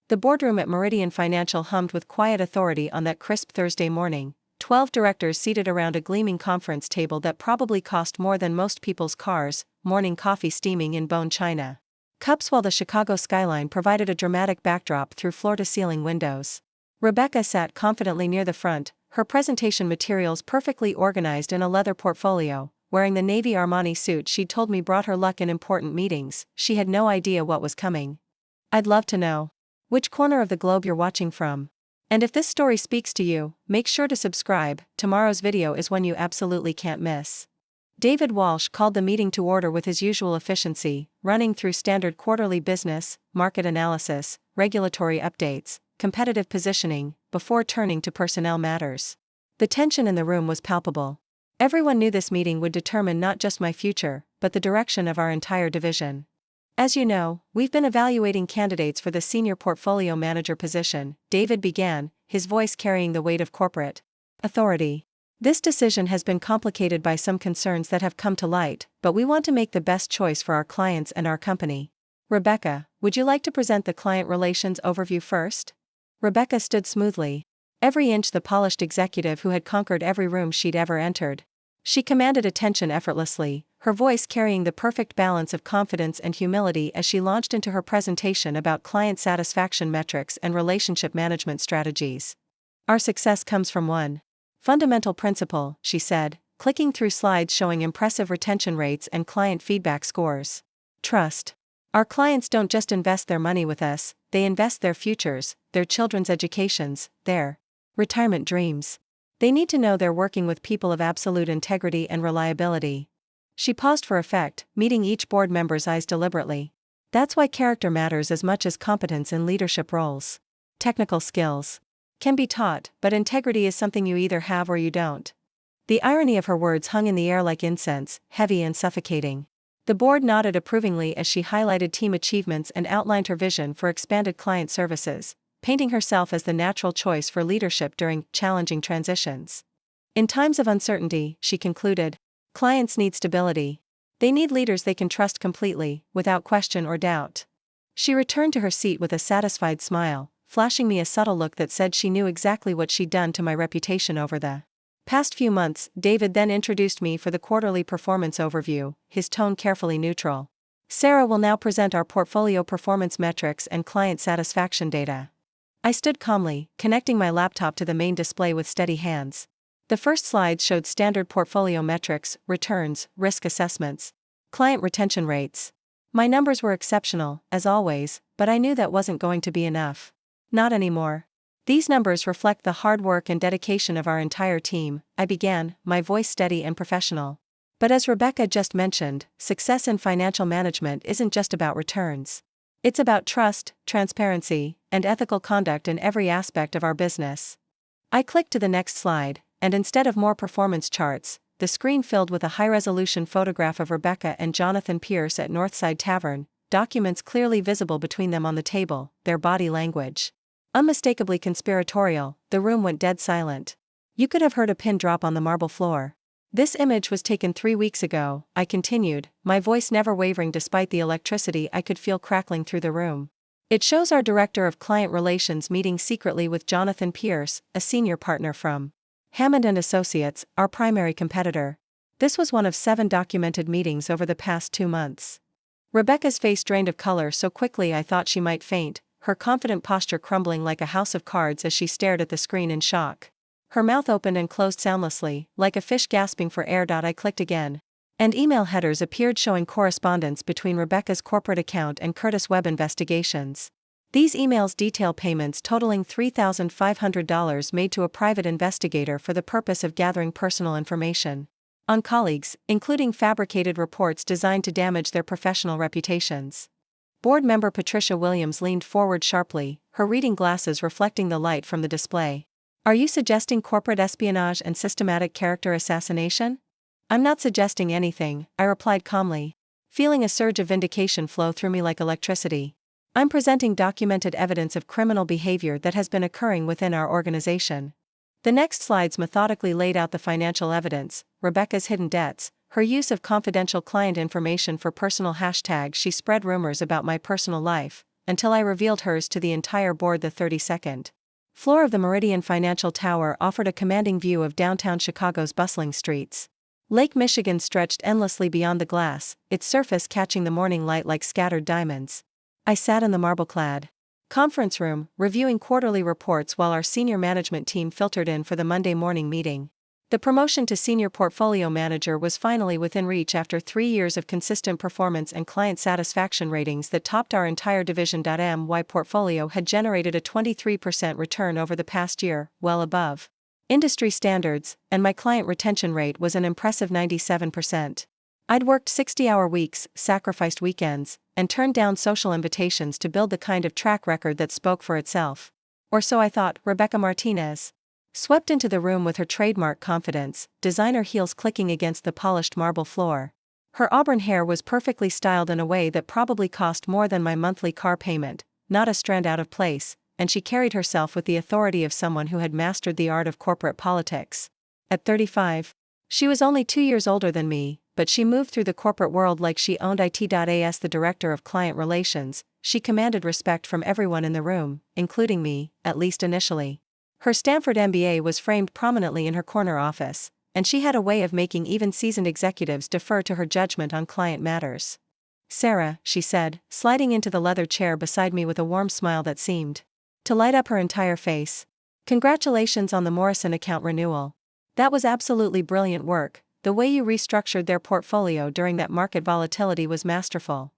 The boardroom at Meridian Financial hummed with quiet authority on that crisp Thursday morning. 12 directors seated around a gleaming conference table that probably cost more than most people's cars, morning coffee steaming in bone china cups while the Chicago skyline provided a dramatic backdrop through floor-to-ceiling windows. Rebecca sat confidently near the front, her presentation materials perfectly organized in a leather portfolio, wearing the navy Armani suit she'd told me brought her luck in important meetings. She had no idea what was coming. I'd love to know which corner of the globe you're watching from. And if this story speaks to you, make sure to subscribe. Tomorrow's video is one you absolutely can't miss. David Walsh called the meeting to order with his usual efficiency, running through standard quarterly business, market analysis, regulatory updates, competitive positioning, before turning to personnel matters. The tension in the room was palpable. Everyone knew this meeting would determine not just my future, but the direction of our entire division. As you know, we've been evaluating candidates for the senior portfolio manager position, David began, his voice carrying the weight of corporate authority. This decision has been complicated by some concerns that have come to light, but we want to make the best choice for our clients and our company. Rebecca, would you like to present the client relations overview first? Rebecca stood smoothly, every inch the polished executive who had conquered every room she'd ever entered. She commanded attention effortlessly, her voice carrying the perfect balance of confidence and humility as she launched into her presentation about client satisfaction metrics and relationship management strategies. Our success comes from one fundamental principle, she said, clicking through slides showing impressive retention rates and client feedback scores. Trust. Our clients don't just invest their money with us, they invest their futures, their children's educations, their retirement dreams. They need to know they're working with people of absolute integrity and reliability. She paused for effect, meeting each board member's eyes deliberately. That's why character matters as much as competence in leadership roles. Technical skills can be taught, but integrity is something you either have or you don't. The irony of her words hung in the air like incense, heavy and suffocating. The board nodded approvingly as she highlighted team achievements and outlined her vision for expanded client services, painting herself as the natural choice for leadership during challenging transitions. In times of uncertainty, she concluded, clients need stability. They need leaders they can trust completely, without question or doubt. She returned to her seat with a satisfied smile, flashing me a subtle look that said she knew exactly what she'd done to my reputation over the past few months. David then introduced me for the quarterly performance overview, his tone carefully neutral. Sarah will now present our portfolio performance metrics and client satisfaction data. I stood calmly, connecting my laptop to the main display with steady hands. The first slides showed standard portfolio metrics, returns, risk assessments, client retention rates. My numbers were exceptional, as always, but I knew that wasn't going to be enough. Not anymore. These numbers reflect the hard work and dedication of our entire team, I began, my voice steady and professional. But as Rebecca just mentioned, success in financial management isn't just about returns. It's about trust, transparency, and ethical conduct in every aspect of our business. I clicked to the next slide, and instead of more performance charts, the screen filled with a high-resolution photograph of Rebecca and Jonathan Pierce at Northside Tavern, documents clearly visible between them on the table, their body language unmistakably conspiratorial. The room went dead silent. You could have heard a pin drop on the marble floor. This image was taken 3 weeks ago, I continued, my voice never wavering despite the electricity I could feel crackling through the room. It shows our Director of Client Relations meeting secretly with Jonathan Pierce, a senior partner from Hammond & Associates, our primary competitor. This was one of 7 documented meetings over the past 2 months. Rebecca's face drained of color so quickly I thought she might faint, her confident posture crumbling like a house of cards as she stared at the screen in shock. Her mouth opened and closed soundlessly, like a fish gasping for air. I clicked again. And email headers appeared showing correspondence between Rebecca's corporate account and Curtis Webb Investigations. These emails detail payments totaling $3,500 made to a private investigator for the purpose of gathering personal information on colleagues, including fabricated reports designed to damage their professional reputations. Board member Patricia Williams leaned forward sharply, her reading glasses reflecting the light from the display. Are you suggesting corporate espionage and systematic character assassination? I'm not suggesting anything, I replied calmly, feeling a surge of vindication flow through me like electricity. I'm presenting documented evidence of criminal behavior that has been occurring within our organization. The next slides methodically laid out the financial evidence, Rebecca's hidden debts, her use of confidential client information for personal hashtags. She spread rumors about my personal life, until I revealed hers to the entire board. The 32nd floor of the Meridian Financial Tower offered a commanding view of downtown Chicago's bustling streets. Lake Michigan stretched endlessly beyond the glass, its surface catching the morning light like scattered diamonds. I sat in the marble-clad conference room, reviewing quarterly reports while our senior management team filtered in for the Monday morning meeting. The promotion to senior portfolio manager was finally within reach after 3 years of consistent performance and client satisfaction ratings that topped our entire division. My portfolio had generated a 23% return over the past year, well above industry standards, and my client retention rate was an impressive 97%. I'd worked 60-hour weeks, sacrificed weekends, and turned down social invitations to build the kind of track record that spoke for itself. Or so I thought. Rebecca Martinez swept into the room with her trademark confidence, designer heels clicking against the polished marble floor. Her auburn hair was perfectly styled in a way that probably cost more than my monthly car payment, not a strand out of place, and she carried herself with the authority of someone who had mastered the art of corporate politics. At 35, she was only 2 years older than me, but she moved through the corporate world like she owned it. As the director of client relations, she commanded respect from everyone in the room, including me, at least initially. Her Stanford MBA was framed prominently in her corner office, and she had a way of making even seasoned executives defer to her judgment on client matters. "Sarah," she said, sliding into the leather chair beside me with a warm smile that seemed to light up her entire face. "Congratulations on the Morrison account renewal. That was absolutely brilliant work. The way you restructured their portfolio during that market volatility was masterful."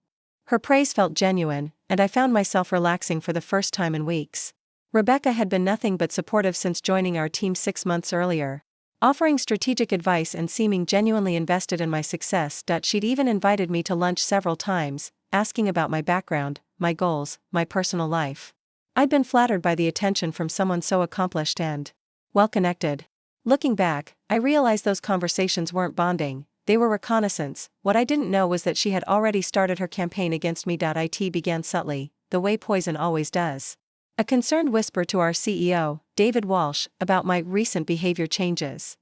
Her praise felt genuine, and I found myself relaxing for the first time in weeks. Rebecca had been nothing but supportive since joining our team 6 months earlier, offering strategic advice and seeming genuinely invested in my success. She'd even invited me to lunch several times, asking about my background, my goals, my personal life. I'd been flattered by the attention from someone so accomplished and well-connected. Looking back, I realized those conversations weren't bonding, they were reconnaissance. What I didn't know was that she had already started her campaign against me. It began subtly, the way poison always does. A concerned whisper to our CEO, David Walsh, about my recent behavior changes.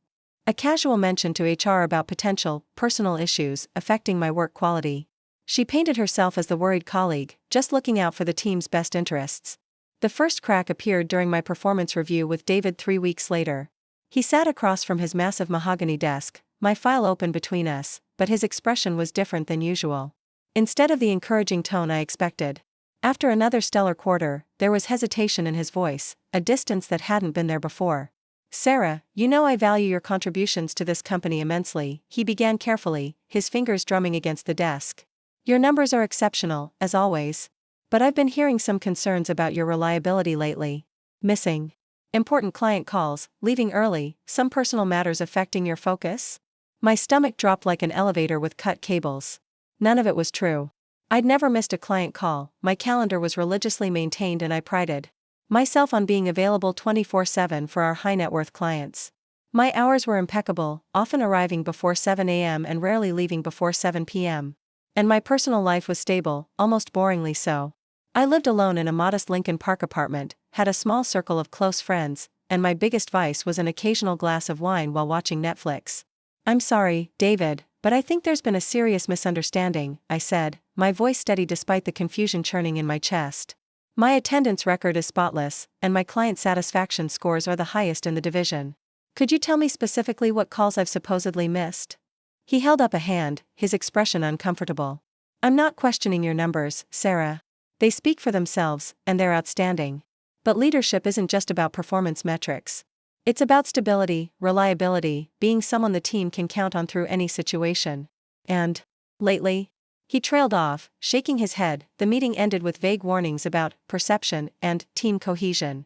A casual mention to HR about potential, personal issues affecting my work quality. She painted herself as the worried colleague, just looking out for the team's best interests. The first crack appeared during my performance review with David 3 weeks later. He sat across from his massive mahogany desk, my file open between us, but his expression was different than usual. Instead of the encouraging tone I expected, after another stellar quarter, there was hesitation in his voice, a distance that hadn't been there before. "Sarah, you know I value your contributions to this company immensely," he began carefully, his fingers drumming against the desk. "Your numbers are exceptional, as always. But I've been hearing some concerns about your reliability lately. Missing important client calls, leaving early, some personal matters affecting your focus?" My stomach dropped like an elevator with cut cables. None of it was true. I'd never missed a client call, my calendar was religiously maintained, and I prided myself on being available 24/7 for our high-net-worth clients. My hours were impeccable, often arriving before 7 a.m. and rarely leaving before 7 p.m. And my personal life was stable, almost boringly so. I lived alone in a modest Lincoln Park apartment, had a small circle of close friends, and my biggest vice was an occasional glass of wine while watching Netflix. "I'm sorry, David, but I think there's been a serious misunderstanding," I said, my voice steady despite the confusion churning in my chest. "My attendance record is spotless, and my client satisfaction scores are the highest in the division. Could you tell me specifically what calls I've supposedly missed?" He held up a hand, his expression uncomfortable. "I'm not questioning your numbers, Sarah. They speak for themselves, and they're outstanding. But leadership isn't just about performance metrics. It's about stability, reliability, being someone the team can count on through any situation. And lately?" He trailed off, shaking his head. The meeting ended with vague warnings about perception and team cohesion.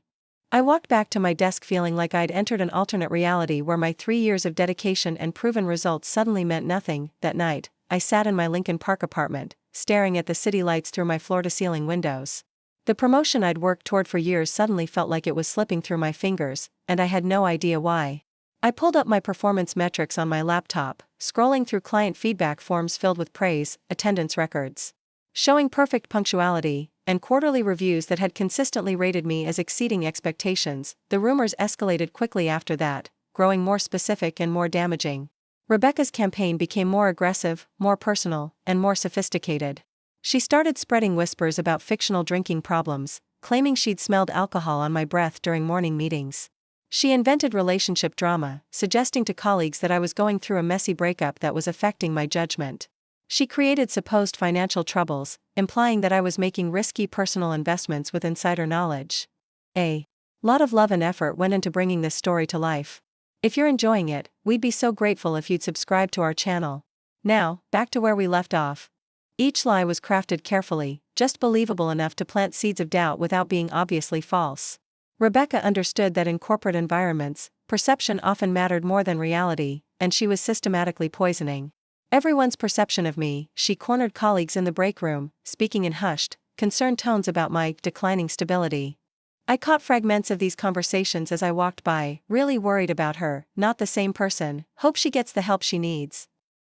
I walked back to my desk feeling like I'd entered an alternate reality where my 3 years of dedication and proven results suddenly meant nothing. That night, I sat in my Lincoln Park apartment, staring at the city lights through my floor-to-ceiling windows. The promotion I'd worked toward for years suddenly felt like it was slipping through my fingers, and I had no idea why. I pulled up my performance metrics on my laptop, scrolling through client feedback forms filled with praise, attendance records showing perfect punctuality, and quarterly reviews that had consistently rated me as exceeding expectations. The rumors escalated quickly after that, growing more specific and more damaging. Rebecca's campaign became more aggressive, more personal, and more sophisticated. She started spreading whispers about fictional drinking problems, claiming she'd smelled alcohol on my breath during morning meetings. She invented relationship drama, suggesting to colleagues that I was going through a messy breakup that was affecting my judgment. She created supposed financial troubles, implying that I was making risky personal investments with insider knowledge. A lot of love and effort went into bringing this story to life. If you're enjoying it, we'd be so grateful if you'd subscribe to our channel. Now, back to where we left off. Each lie was crafted carefully, just believable enough to plant seeds of doubt without being obviously false. Rebecca understood that in corporate environments, perception often mattered more than reality, and she was systematically poisoning everyone's perception of me. She cornered colleagues in the break room, speaking in hushed, concerned tones about my declining stability. I caught fragments of these conversations as I walked by, really worried about her, not the same person, hope she gets the help she needs.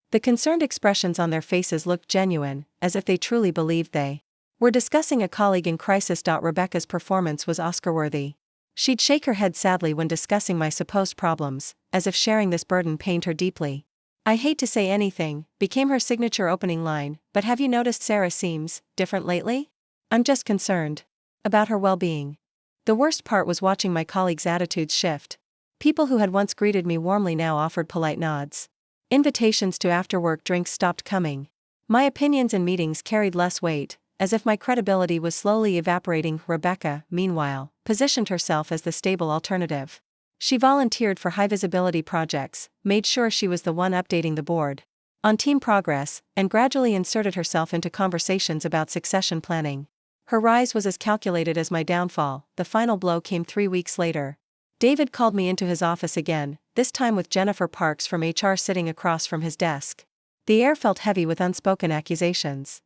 The concerned expressions on their faces looked genuine, as if they truly believed they were discussing a colleague in crisis. Rebecca's performance was Oscar-worthy. She'd shake her head sadly when discussing my supposed problems, as if sharing this burden pained her deeply. "I hate to say anything," became her signature opening line, "but have you noticed Sarah seems different lately? I'm just concerned about her well-being." The worst part was watching my colleagues' attitudes shift. People who had once greeted me warmly now offered polite nods. Invitations to after-work drinks stopped coming. My opinions in meetings carried less weight, as if my credibility was slowly evaporating. Rebecca, meanwhile, positioned herself as the stable alternative. She volunteered for high-visibility projects, made sure she was the one updating the board on team progress, and gradually inserted herself into conversations about succession planning. Her rise was as calculated as my downfall. The final blow came 3 weeks later. David called me into his office again, this time with Jennifer Parks from HR sitting across from his desk. The air felt heavy with unspoken accusations.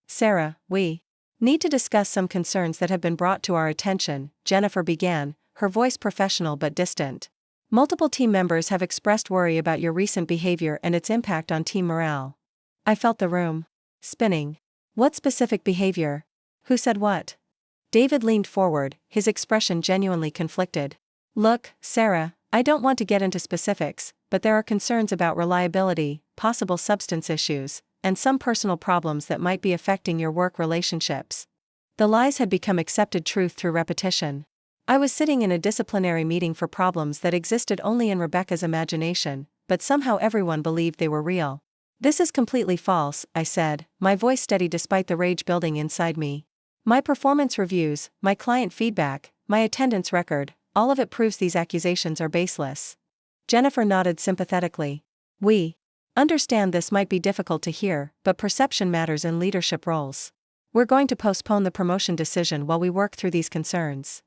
"Sarah, we need to discuss some concerns that have been brought to our attention," Jennifer began, her voice professional but distant. "Multiple team members have expressed worry about your recent behavior and its impact on team morale." I felt the room spinning. What specific behavior? Who said what? David leaned forward, his expression genuinely conflicted. "Look, Sarah, I don't want to get into specifics, but there are concerns about reliability, possible substance issues, and some personal problems that might be affecting your work relationships." The lies had become accepted truth through repetition. I was sitting in a disciplinary meeting for problems that existed only in Rebecca's imagination, but somehow everyone believed they were real. "This is completely false," I said, my voice steady despite the rage building inside me. "My performance reviews, my client feedback, my attendance record, all of it proves these accusations are baseless." Jennifer nodded sympathetically. "We understand this might be difficult to hear, but perception matters in leadership roles. We're going to postpone the promotion decision while we work through these concerns."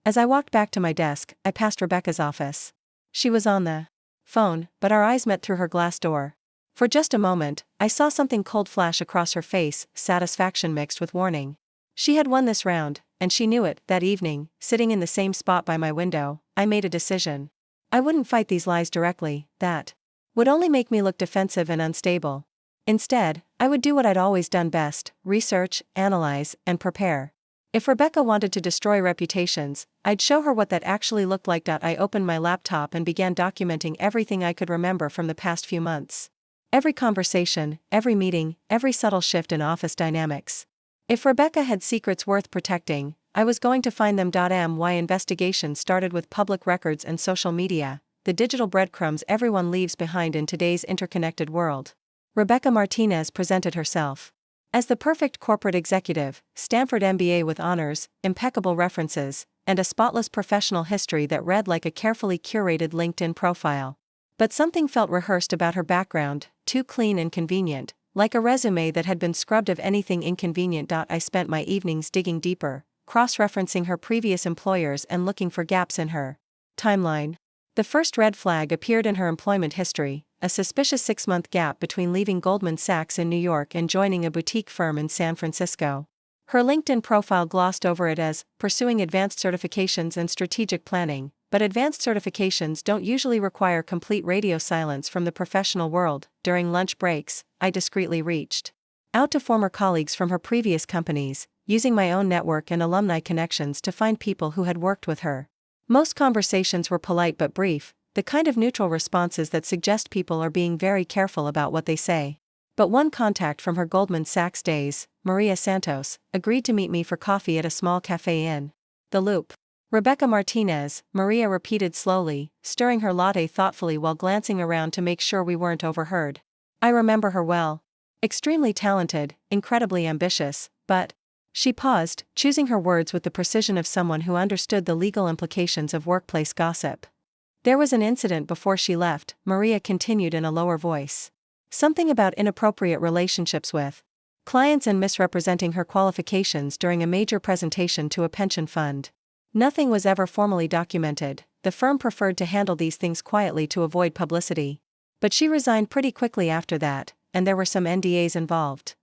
As I walked back to my desk, I passed Rebecca's office. She was on the phone, but our eyes met through her glass door. For just a moment, I saw something cold flash across her face, satisfaction mixed with warning. She had won this round, and she knew it. That evening, sitting in the same spot by my window, I made a decision. I wouldn't fight these lies directly, that would only make me look defensive and unstable. Instead, I would do what I'd always done best: research, analyze, and prepare. If Rebecca wanted to destroy reputations, I'd show her what that actually looked like. I opened my laptop and began documenting everything I could remember from the past few months. Every conversation, every meeting, every subtle shift in office dynamics. If Rebecca had secrets worth protecting, I was going to find them. My investigation started with public records and social media, the digital breadcrumbs everyone leaves behind in today's interconnected world. Rebecca Martinez presented herself as the perfect corporate executive: Stanford MBA with honors, impeccable references, and a spotless professional history that read like a carefully curated LinkedIn profile. But something felt rehearsed about her background, too clean and convenient, like a resume that had been scrubbed of anything inconvenient. I spent my evenings digging deeper, cross-referencing her previous employers and looking for gaps in her timeline. The first red flag appeared in her employment history: a suspicious 6-month gap between leaving Goldman Sachs in New York and joining a boutique firm in San Francisco. Her LinkedIn profile glossed over it as pursuing advanced certifications and strategic planning, but advanced certifications don't usually require complete radio silence from the professional world. During lunch breaks, I discreetly reached out to former colleagues from her previous companies, using my own network and alumni connections to find people who had worked with her. Most conversations were polite but brief, the kind of neutral responses that suggest people are being very careful about what they say. But one contact from her Goldman Sachs days, Maria Santos, agreed to meet me for coffee at a small cafe in The Loop. Rebecca Martinez, Maria repeated slowly, stirring her latte thoughtfully while glancing around to make sure we weren't overheard. I remember her well. Extremely talented, incredibly ambitious, but... She paused, choosing her words with the precision of someone who understood the legal implications of workplace gossip. There was an incident before she left, Maria continued in a lower voice. Something about inappropriate relationships with clients and misrepresenting her qualifications during a major presentation to a pension fund. Nothing was ever formally documented, the firm preferred to handle these things quietly to avoid publicity. But she resigned pretty quickly after that, and there were some NDAs involved.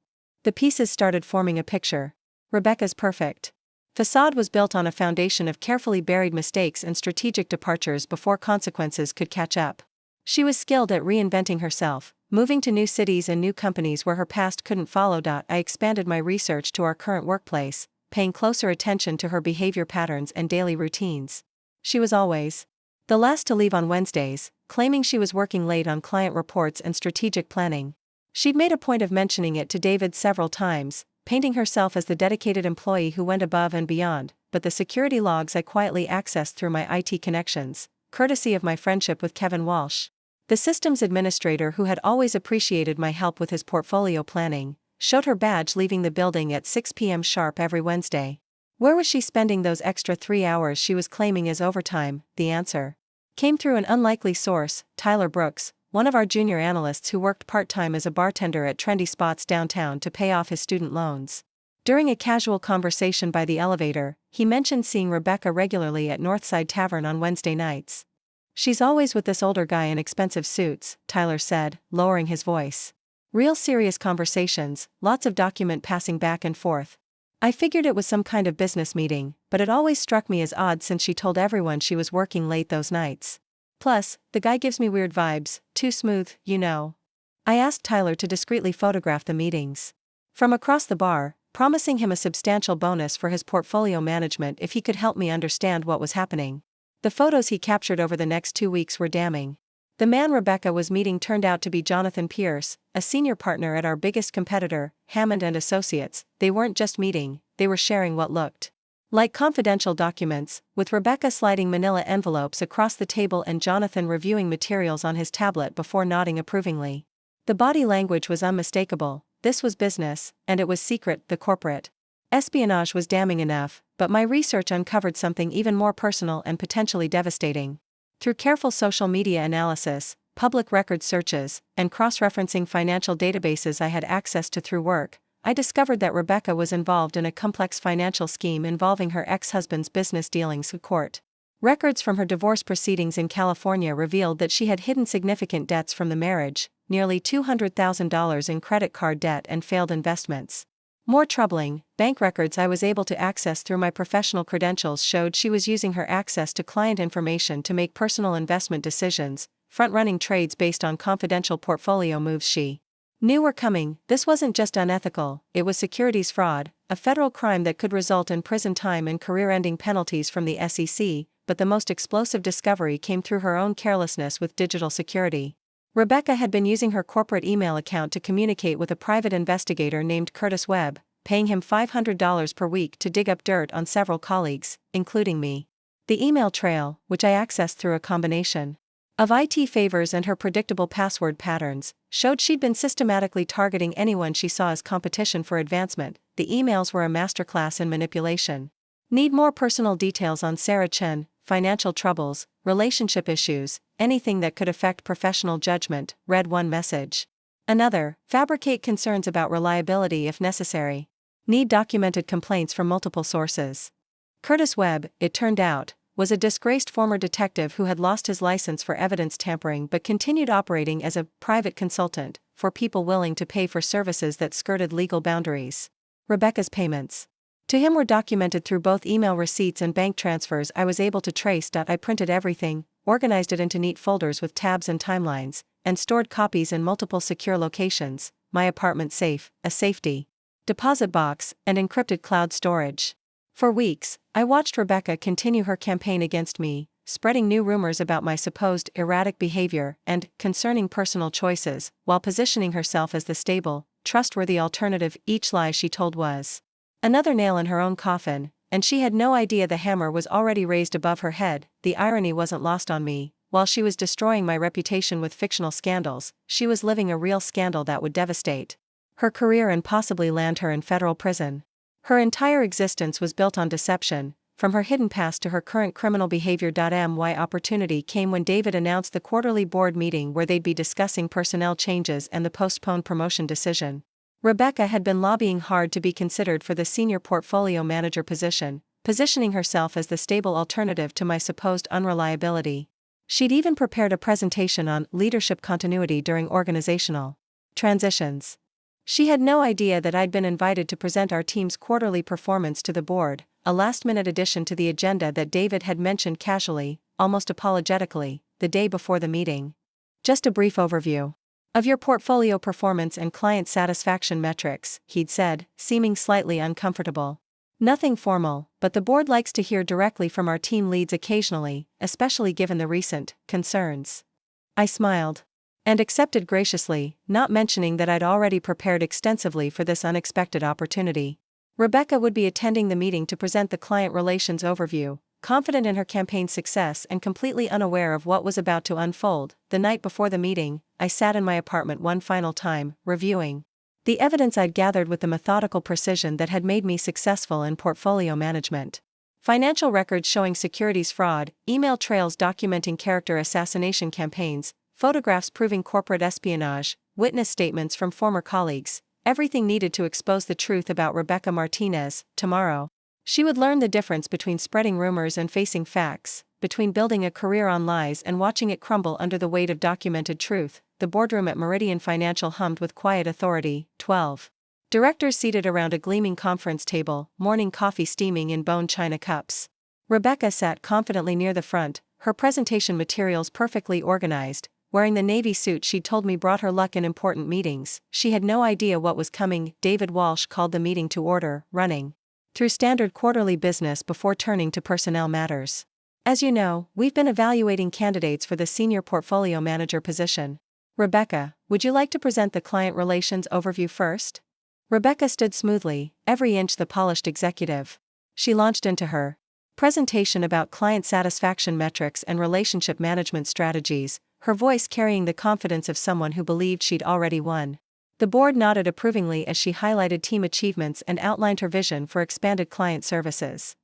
The pieces started forming a picture. Rebecca's perfect facade was built on a foundation of carefully buried mistakes and strategic departures before consequences could catch up. She was skilled at reinventing herself, moving to new cities and new companies where her past couldn't follow. I expanded my research to our current workplace, paying closer attention to her behavior patterns and daily routines. She was always the last to leave on Wednesdays, claiming she was working late on client reports and strategic planning. She'd made a point of mentioning it to David several times, painting herself as the dedicated employee who went above and beyond, but the security logs I quietly accessed through my IT connections, courtesy of my friendship with Kevin Walsh, the systems administrator who had always appreciated my help with his portfolio planning, showed her badge leaving the building at 6 p.m. sharp every Wednesday. Where was she spending those extra 3 hours she was claiming as overtime? The answer came through an unlikely source, Tyler Brooks, one of our junior analysts who worked part-time as a bartender at trendy spots downtown to pay off his student loans. During a casual conversation by the elevator, he mentioned seeing Rebecca regularly at Northside Tavern on Wednesday nights. She's always with this older guy in expensive suits, Tyler said, lowering his voice. Real serious conversations, lots of document passing back and forth. I figured it was some kind of business meeting, but it always struck me as odd since she told everyone she was working late those nights. Plus, the guy gives me weird vibes, too smooth, you know. I asked Tyler to discreetly photograph the meetings from across the bar, promising him a substantial bonus for his portfolio management if he could help me understand what was happening. The photos he captured over the next 2 weeks were damning. The man Rebecca was meeting turned out to be Jonathan Pierce, a senior partner at our biggest competitor, Hammond & Associates. They weren't just meeting, they were sharing what looked like confidential documents, with Rebecca sliding manila envelopes across the table and Jonathan reviewing materials on his tablet before nodding approvingly. The body language was unmistakable, this was business, and it was secret. The corporate espionage was damning enough, but my research uncovered something even more personal and potentially devastating. Through careful social media analysis, public record searches, and cross-referencing financial databases I had access to through work, I discovered that Rebecca was involved in a complex financial scheme involving her ex-husband's business dealings with court. Records from her divorce proceedings in California revealed that she had hidden significant debts from the marriage, nearly $200,000 in credit card debt and failed investments. More troubling, bank records I was able to access through my professional credentials showed she was using her access to client information to make personal investment decisions, front-running trades based on confidential portfolio moves she knew were coming. This wasn't just unethical, it was securities fraud, a federal crime that could result in prison time and career-ending penalties from the SEC, but the most explosive discovery came through her own carelessness with digital security. Rebecca had been using her corporate email account to communicate with a private investigator named Curtis Webb, paying him $500 per week to dig up dirt on several colleagues, including me. The email trail, which I accessed through a combination of IT favors and her predictable password patterns, showed she'd been systematically targeting anyone she saw as competition for advancement. The emails were a masterclass in manipulation. Need more personal details on Sarah Chen, financial troubles, relationship issues, anything that could affect professional judgment, read one message. Another, fabricate concerns about reliability if necessary. Need documented complaints from multiple sources. Curtis Webb, it turned out, was a disgraced former detective who had lost his license for evidence tampering but continued operating as a private consultant for people willing to pay for services that skirted legal boundaries. Rebecca's payments to him were documented through both email receipts and bank transfers I was able to trace. I printed everything, organized it into neat folders with tabs and timelines, and stored copies in multiple secure locations: my apartment safe, a safety deposit box, and encrypted cloud storage. For weeks, I watched Rebecca continue her campaign against me, spreading new rumors about my supposed erratic behavior and concerning personal choices, while positioning herself as the stable, trustworthy alternative each lie she told was another nail in her own coffin, and she had no idea the hammer was already raised above her head. The irony wasn't lost on me. While she was destroying my reputation with fictional scandals, she was living a real scandal that would devastate her career and possibly land her in federal prison. Her entire existence was built on deception, from her hidden past to her current criminal behavior. My opportunity came when David announced the quarterly board meeting where they'd be discussing personnel changes and the postponed promotion decision. Rebecca had been lobbying hard to be considered for the senior portfolio manager position, positioning herself as the stable alternative to my supposed unreliability. She'd even prepared a presentation on leadership continuity during organizational transitions. She had no idea that I'd been invited to present our team's quarterly performance to the board, a last-minute addition to the agenda that David had mentioned casually, almost apologetically, the day before the meeting. Just a brief overview of your portfolio performance and client satisfaction metrics, he'd said, seeming slightly uncomfortable. Nothing formal, but the board likes to hear directly from our team leads occasionally, especially given the recent concerns. I smiled and accepted graciously, not mentioning that I'd already prepared extensively for this unexpected opportunity. Rebecca would be attending the meeting to present the client relations overview, confident in her campaign's success and completely unaware of what was about to unfold. The night before the meeting, I sat in my apartment one final time, reviewing the evidence I'd gathered with the methodical precision that had made me successful in portfolio management. Financial records showing securities fraud, email trails documenting character assassination campaigns, photographs proving corporate espionage, witness statements from former colleagues, everything needed to expose the truth about Rebecca Martinez. Tomorrow, she would learn the difference between spreading rumors and facing facts, between building a career on lies and watching it crumble under the weight of documented truth. The boardroom at Meridian Financial hummed with quiet authority. 12 directors seated around a gleaming conference table, morning coffee steaming in bone china cups. Rebecca sat confidently near the front, her presentation materials perfectly organized, wearing the navy suit she'd told me brought her luck in important meetings. She had no idea what was coming. David Walsh called the meeting to order, running through standard quarterly business before turning to personnel matters. As you know, we've been evaluating candidates for the senior portfolio manager position. Rebecca, would you like to present the client relations overview first? Rebecca stood smoothly, every inch the polished executive. She launched into her presentation about client satisfaction metrics and relationship management strategies, her voice carrying the confidence of someone who believed she'd already won. The board nodded approvingly as she highlighted team achievements and outlined her vision for expanded client services.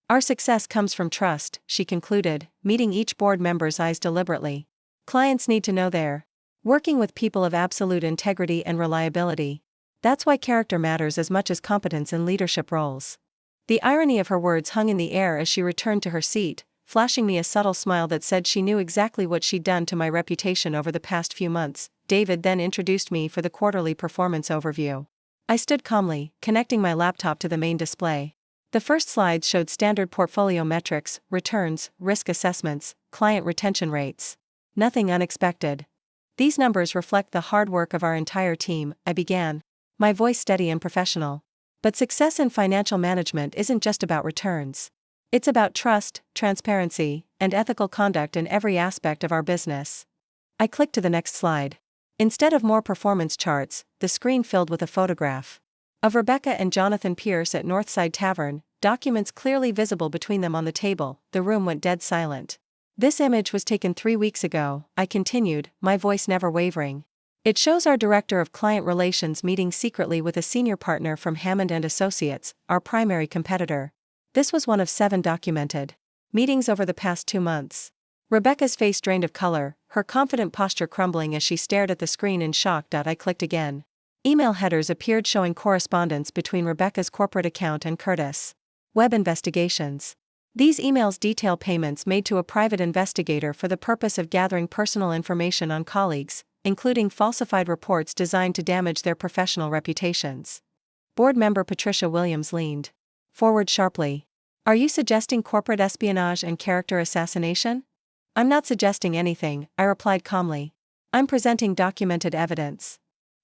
Our success comes from trust, she concluded, meeting each board member's eyes deliberately. Clients need to know they're working with people of absolute integrity and reliability. That's why character matters as much as competence in leadership roles. The irony of her words hung in the air as she returned to her seat, flashing me a subtle smile that said she knew exactly what she'd done to my reputation over the past few months. David then introduced me for the quarterly performance overview. I stood calmly, connecting my laptop to the main display. The first slides showed standard portfolio metrics, returns, risk assessments, client retention rates. Nothing unexpected. These numbers reflect the hard work of our entire team, I began, my voice steady and professional. But success in financial management isn't just about returns. It's about trust, transparency, and ethical conduct in every aspect of our business. I clicked to the next slide. Instead of more performance charts, the screen filled with a photograph of Rebecca and Jonathan Pierce at Northside Tavern, documents clearly visible between them on the table. The room went dead silent. This image was taken 3 weeks ago, I continued, my voice never wavering. It shows our director of client relations meeting secretly with a senior partner from Hammond & Associates, our primary competitor. This was one of 7 documented meetings over the past 2 months. Rebecca's face drained of color, her confident posture crumbling as she stared at the screen in shock. I clicked again. Email headers appeared showing correspondence between Rebecca's corporate account and Curtis Web Investigations. These emails detail payments made to a private investigator for the purpose of gathering personal information on colleagues, including falsified reports designed to damage their professional reputations. Board member Patricia Williams leaned forward sharply. Are you suggesting corporate espionage and character assassination? I'm not suggesting anything, I replied calmly. I'm presenting documented evidence.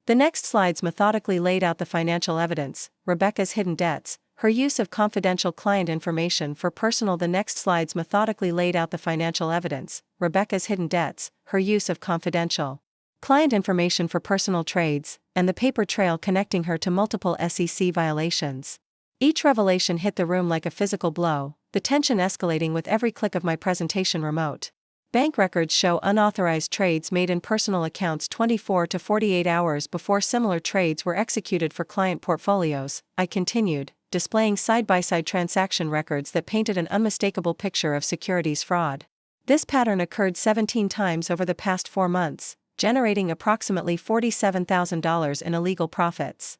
The next slides methodically laid out the financial evidence, Rebecca's hidden debts, her use of confidential client information for personal. The next slides methodically laid out the financial evidence, Rebecca's hidden debts, her use of confidential client information for personal trades, and the paper trail connecting her to multiple SEC violations. Each revelation hit the room like a physical blow, the tension escalating with every click of my presentation remote. Bank records show unauthorized trades made in personal accounts 24 to 48 hours before similar trades were executed for client portfolios, I continued, displaying side-by-side transaction records that painted an unmistakable picture of securities fraud. This pattern occurred 17 times over the past 4 months, generating approximately $47,000 in illegal profits.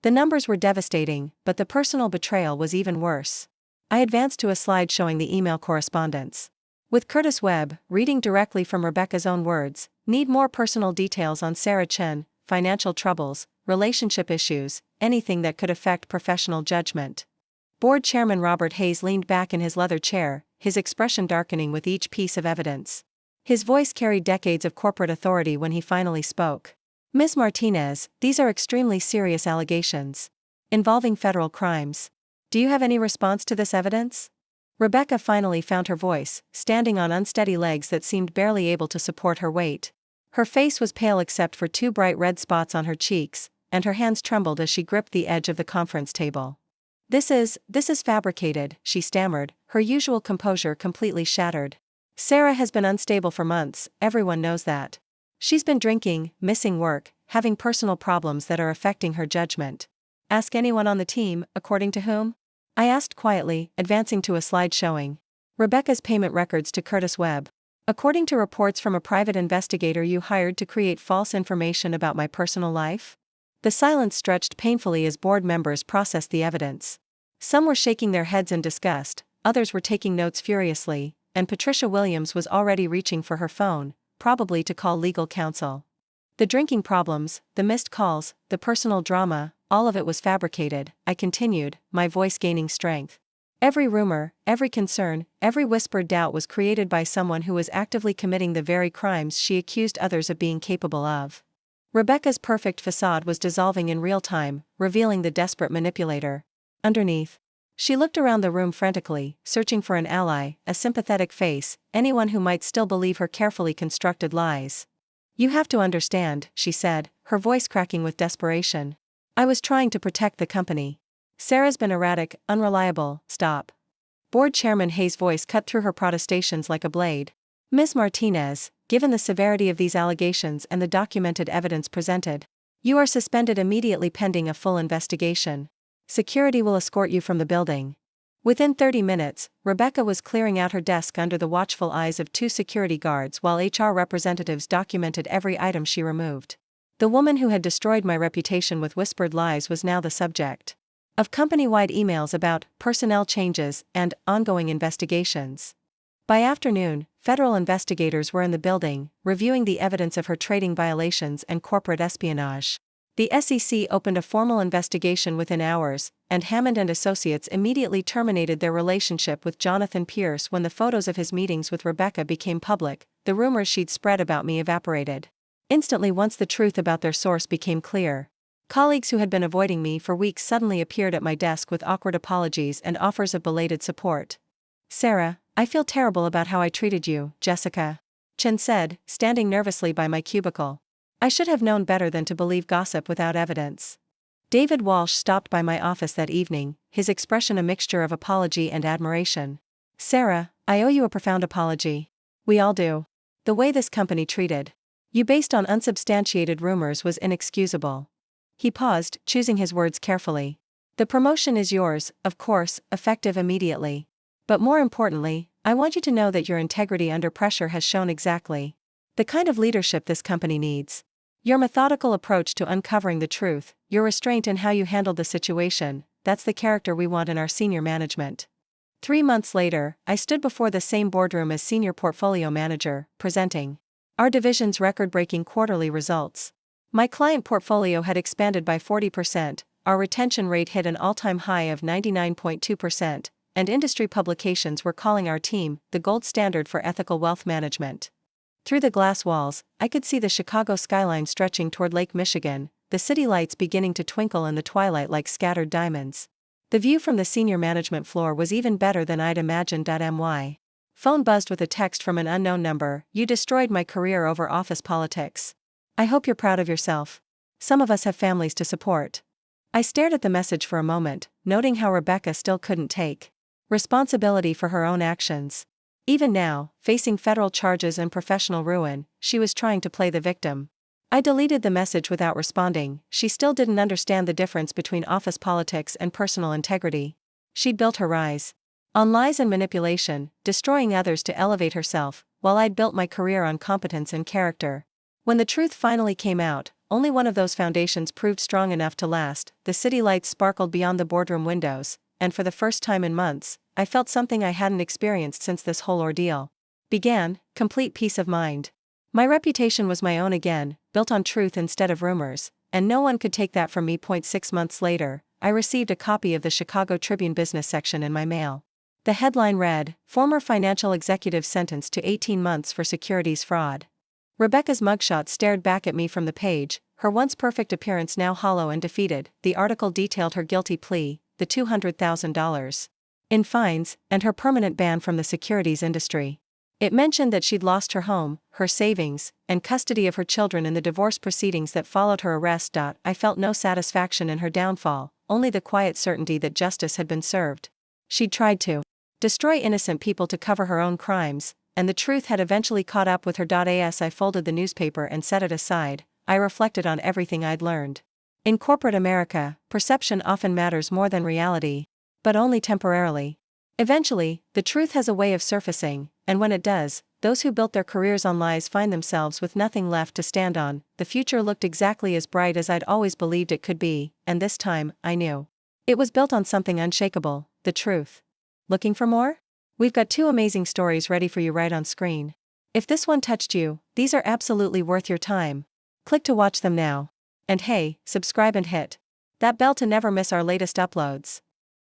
The numbers were devastating, but the personal betrayal was even worse. I advanced to a slide showing the email correspondence. With Curtis Webb, reading directly from Rebecca's own words, need more personal details on Sarah Chen, financial troubles, relationship issues, anything that could affect professional judgment. Board Chairman Robert Hayes leaned back in his leather chair, his expression darkening with each piece of evidence. His voice carried decades of corporate authority when he finally spoke. Ms. Martinez, these are extremely serious allegations involving federal crimes. Do you have any response to this evidence? Rebecca finally found her voice, standing on unsteady legs that seemed barely able to support her weight. Her face was pale except for 2 bright red spots on her cheeks, and her hands trembled as she gripped the edge of the conference table. This is fabricated, she stammered, her usual composure completely shattered. Sarah has been unstable for months, everyone knows that. She's been drinking, missing work, having personal problems that are affecting her judgment. Ask anyone on the team, according to whom? I asked quietly, advancing to a slide showing Rebecca's payment records to Curtis Webb. According to reports from a private investigator you hired to create false information about my personal life? The silence stretched painfully as board members processed the evidence. Some were shaking their heads in disgust, others were taking notes furiously, and Patricia Williams was already reaching for her phone, probably to call legal counsel. The drinking problems, the missed calls, the personal drama, all of it was fabricated, I continued, my voice gaining strength. Every rumor, every concern, every whispered doubt was created by someone who was actively committing the very crimes she accused others of being capable of. Rebecca's perfect facade was dissolving in real time, revealing the desperate manipulator. Underneath. She looked around the room frantically, searching for an ally, a sympathetic face, anyone who might still believe her carefully constructed lies. You have to understand, she said, her voice cracking with desperation. I was trying to protect the company. Sarah's been erratic, unreliable, stop. Board Chairman Hayes' voice cut through her protestations like a blade. Ms. Martinez, given the severity of these allegations and the documented evidence presented, you are suspended immediately pending a full investigation. Security will escort you from the building. Within 30 minutes, Rebecca was clearing out her desk under the watchful eyes of 2 security guards while HR representatives documented every item she removed. The woman who had destroyed my reputation with whispered lies was now the subject of company-wide emails about personnel changes and ongoing investigations. By afternoon, federal investigators were in the building, reviewing the evidence of her trading violations and corporate espionage. The SEC opened a formal investigation within hours, and Hammond and Associates immediately terminated their relationship with Jonathan Pierce when the photos of his meetings with Rebecca became public. The rumors she'd spread about me evaporated instantly once the truth about their source became clear. Colleagues who had been avoiding me for weeks suddenly appeared at my desk with awkward apologies and offers of belated support. Sarah, I feel terrible about how I treated you, Jessica Chen said, standing nervously by my cubicle. I should have known better than to believe gossip without evidence. David Walsh stopped by my office that evening, his expression a mixture of apology and admiration. Sarah, I owe you a profound apology. We all do. The way this company treated you based on unsubstantiated rumors was inexcusable. He paused, choosing his words carefully. The promotion is yours, of course, effective immediately. But more importantly, I want you to know that your integrity under pressure has shown exactly the kind of leadership this company needs. Your methodical approach to uncovering the truth, your restraint in how you handled the situation, that's the character we want in our senior management. 3 months later, I stood before the same boardroom as senior portfolio manager, presenting our division's record-breaking quarterly results. My client portfolio had expanded by 40%, our retention rate hit an all-time high of 99.2%, and industry publications were calling our team the gold standard for ethical wealth management. Through the glass walls, I could see the Chicago skyline stretching toward Lake Michigan, the city lights beginning to twinkle in the twilight like scattered diamonds. The view from the senior management floor was even better than I'd imagined. My phone buzzed with a text from an unknown number. "You destroyed my career over office politics. I hope you're proud of yourself. Some of us have families to support." I stared at the message for a moment, noting how Rebecca still couldn't take responsibility for her own actions. Even now, facing federal charges and professional ruin, she was trying to play the victim. I deleted the message without responding. She still didn't understand the difference between office politics and personal integrity. She'd built her rise on lies and manipulation, destroying others to elevate herself, while I'd built my career on competence and character. When the truth finally came out, only one of those foundations proved strong enough to last. The city lights sparkled beyond the boardroom windows, and for the first time in months, I felt something I hadn't experienced since this whole ordeal began: complete peace of mind. My reputation was my own again, built on truth instead of rumors, and no one could take that from me. 6 months later, I received a copy of the Chicago Tribune business section in my mail. The headline read, "Former financial executive sentenced to 18 months for securities fraud." Rebecca's mugshot stared back at me from the page, her once perfect appearance now hollow and defeated. The article detailed her guilty plea, the $200,000 in fines, and her permanent ban from the securities industry. It mentioned that she'd lost her home, her savings, and custody of her children in the divorce proceedings that followed her arrest. I felt no satisfaction in her downfall, only the quiet certainty that justice had been served. She'd tried to destroy innocent people to cover her own crimes, and the truth had eventually caught up with her. As I folded the newspaper and set it aside, I reflected on everything I'd learned. In corporate America, perception often matters more than reality, but only temporarily. Eventually, the truth has a way of surfacing, and when it does, those who built their careers on lies find themselves with nothing left to stand on. The future looked exactly as bright as I'd always believed it could be, and this time, I knew it was built on something unshakable: the truth. Looking for more? We've got 2 amazing stories ready for you right on screen. If this one touched you, these are absolutely worth your time. Click to watch them now. And hey, subscribe and hit that bell to never miss our latest uploads.